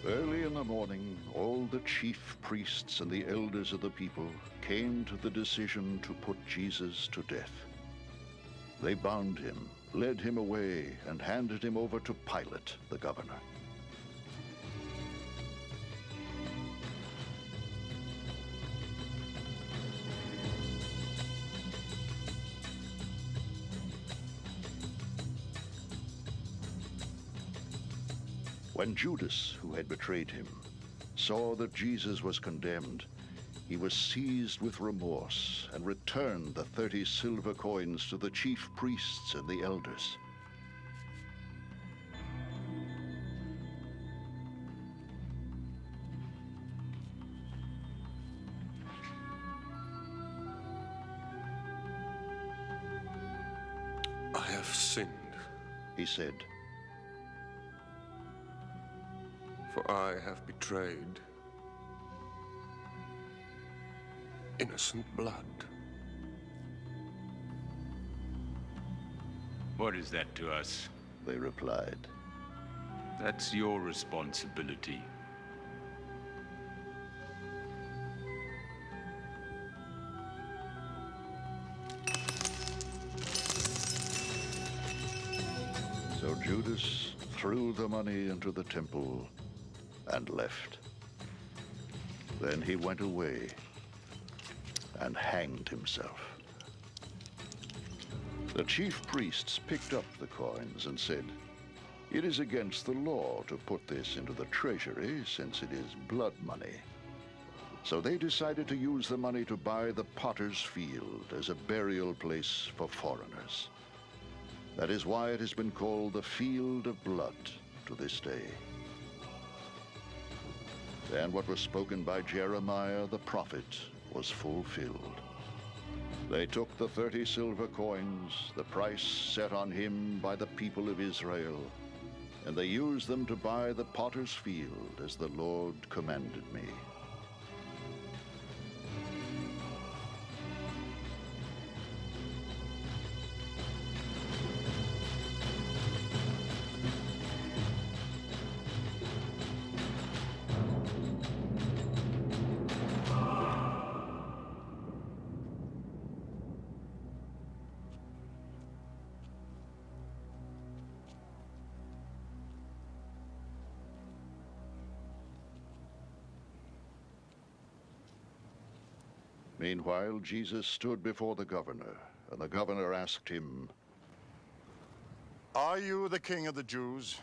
Early in the morning, all the chief priests and the elders of the people came to the decision to put Jesus to death. They bound him, led him away, and handed him over to Pilate, the governor. When Judas, who had betrayed him, saw that Jesus was condemned, he was seized with remorse and returned the 30 silver coins to the chief priests and the elders. I have sinned, He said, for I have betrayed innocent blood. What is that to us? they replied. That's your responsibility. So Judas threw the money into the temple and left. Then he went away and hanged himself. The chief priests picked up the coins and said, "It is against the law to put this into the treasury, since it is blood money." So they decided to use the money to buy the potter's field as a burial place for foreigners. That is why it has been called the Field of Blood to this day. And what was spoken by Jeremiah the prophet was fulfilled. They took the 30 silver coins, the price set on him by the people of Israel, and they used them to buy the potter's field as the Lord commanded me. Meanwhile, Jesus stood before the governor, and the governor asked him, "Are you the king of the Jews?"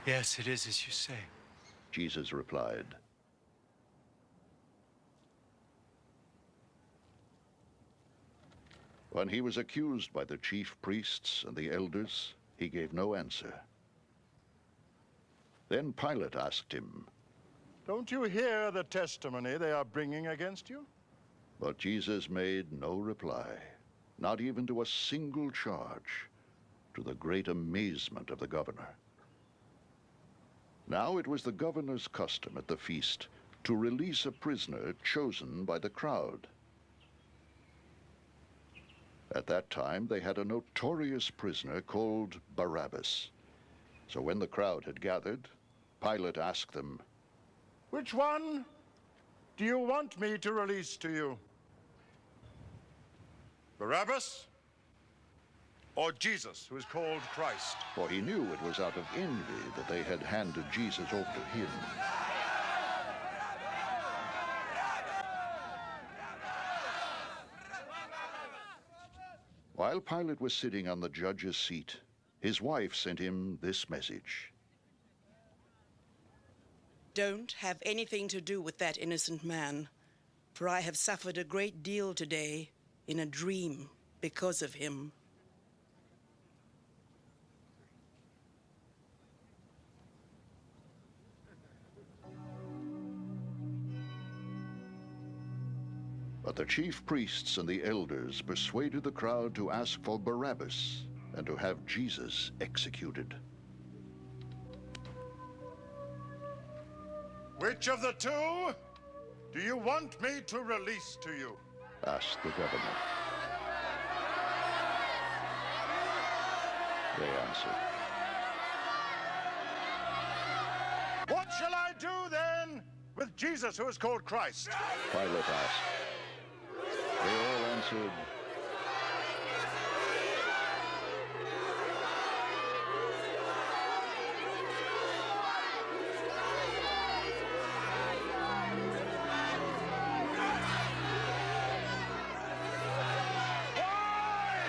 Yes, it is as you say. Jesus replied, When he was accused by the chief priests and the elders, he gave no answer. Then Pilate asked him, "Don't you hear the testimony they are bringing against you?" but Jesus made no reply, not even to a single charge, to the great amazement of the governor. Now it was the governor's custom at the feast to release a prisoner chosen by the crowd. At that time, they had a notorious prisoner called Barabbas. So when the crowd had gathered, Pilate asked them, "Which one do you want me to release to you? Barabbas or Jesus, who is called Christ?" for he knew it was out of envy that they had handed Jesus over to him. While Pilate was sitting on the judge's seat, his wife sent him this message. Don't have anything to do with that innocent man, for I have suffered a great deal today in a dream because of him. But the chief priests and the elders persuaded the crowd to ask for Barabbas and to have Jesus executed. "Which of the two do you want me to release to you?" asked the governor. they answered. What shall I do then with Jesus who is called Christ? Pilate asked. They all answered, Why?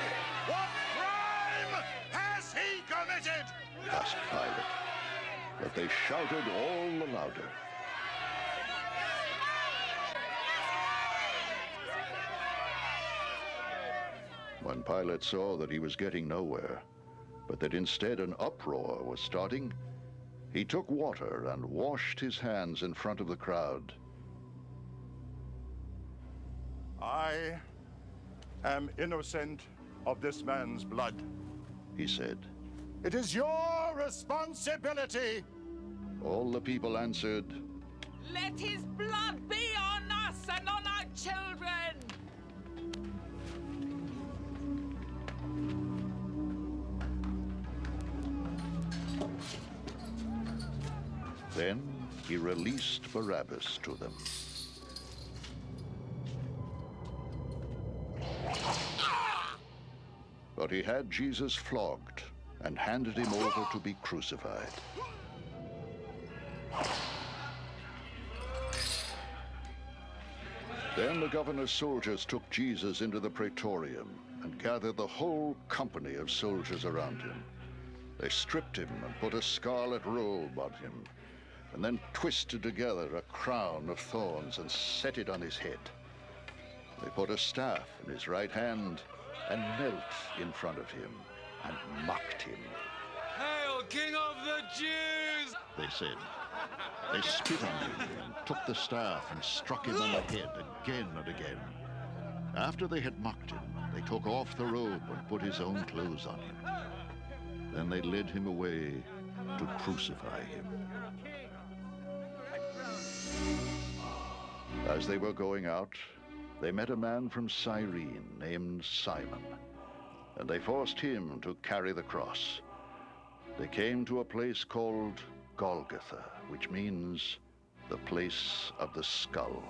What crime has he committed? asked Pilate. But they shouted all the louder. When Pilate saw that he was getting nowhere, but that instead an uproar was starting, he took water and washed his hands in front of the crowd. I am innocent of this man's blood. He said. It is your responsibility. All the people answered, Let his blood be on us and on our children! Then he released Barabbas to them. But he had Jesus flogged and handed him over to be crucified. Then the governor's soldiers took Jesus into the praetorium and gathered the whole company of soldiers around him. They stripped him and put a scarlet robe on him, and then twisted together a crown of thorns and set it on his head. They put a staff in his right hand and knelt in front of him and mocked him. Hail, King of the Jews! They said. They spit on him and took the staff and struck him on the head again and again. After they had mocked him, they took off the robe and put his own clothes on him. Then they led him away to crucify him. As they were going out, they met a man from Cyrene named Simon, and they forced him to carry the cross. They came to a place called Golgotha, which means the place of the skull.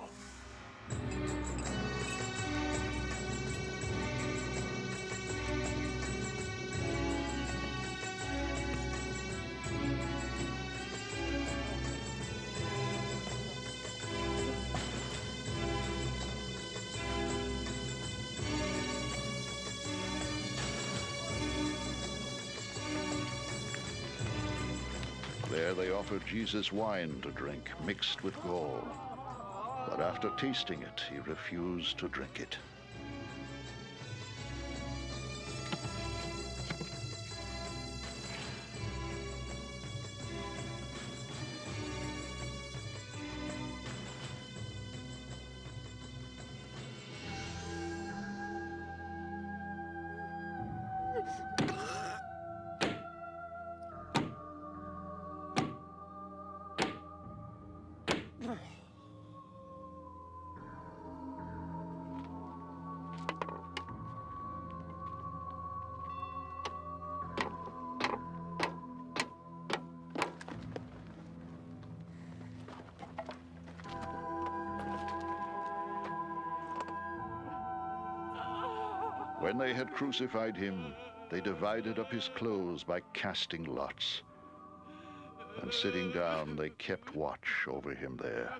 There they offered Jesus wine to drink, mixed with gall. But after tasting it, he refused to drink it. When they had crucified him, they divided up his clothes by casting lots. And sitting down, they kept watch over him there.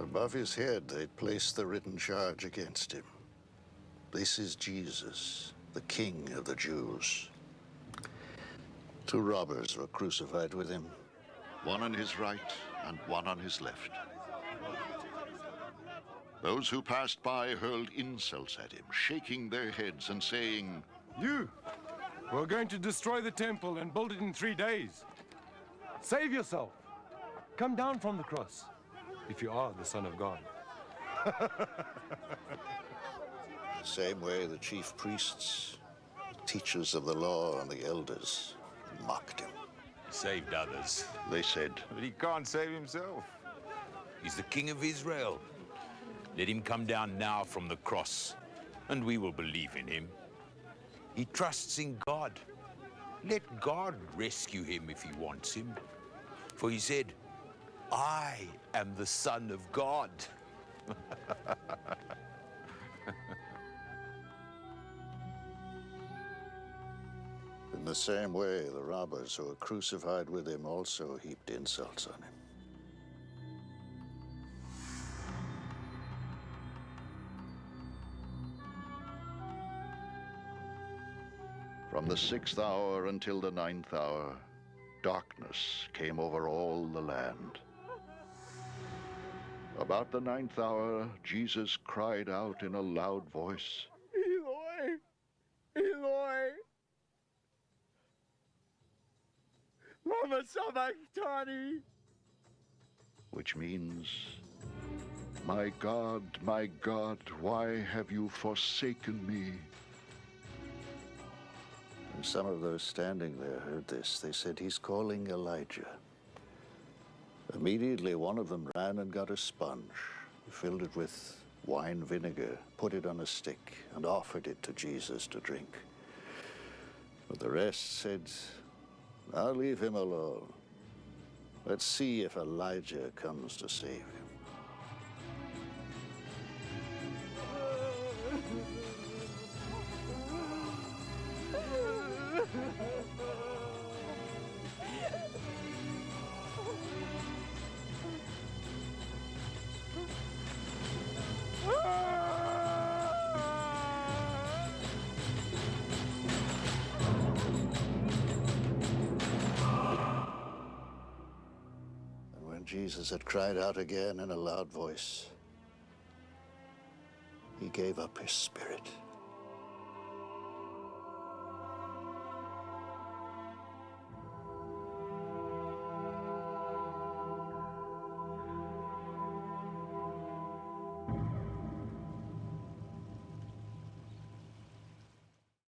Above his head, they'd placed the written charge against him. This is Jesus, the King of the Jews. 2 robbers were crucified with him, one on his right and one on his left. Those who passed by hurled insults at him, shaking their heads and saying, You! We're going to destroy the temple and build it in 3 days. Save yourself. Come down from the cross. if you are the Son of God. The same way the chief priests, the teachers of the law, and the elders mocked him. He saved others. They said, But he can't save himself. He's the King of Israel. Let him come down now from the cross, and we will believe in him. He trusts in God. Let God rescue him if he wants him. For he said, I am the Son of God. In the same way, the robbers who were crucified with him also heaped insults on him. From the 6th hour until the 9th hour, darkness came over all the land. About the 9th hour, Jesus cried out in a loud voice, Eloi, Eloi, lama sabachthani, which means, my God, why have you forsaken me? And some of those standing there heard this. They said, he's calling Elijah. Immediately, one of them ran and got a sponge, filled it with wine vinegar, put it on a stick, and offered it to Jesus to drink. But the rest said, I'll leave him alone. Let's see if Elijah comes to save him. Jesus had cried out again in a loud voice. He gave up his spirit.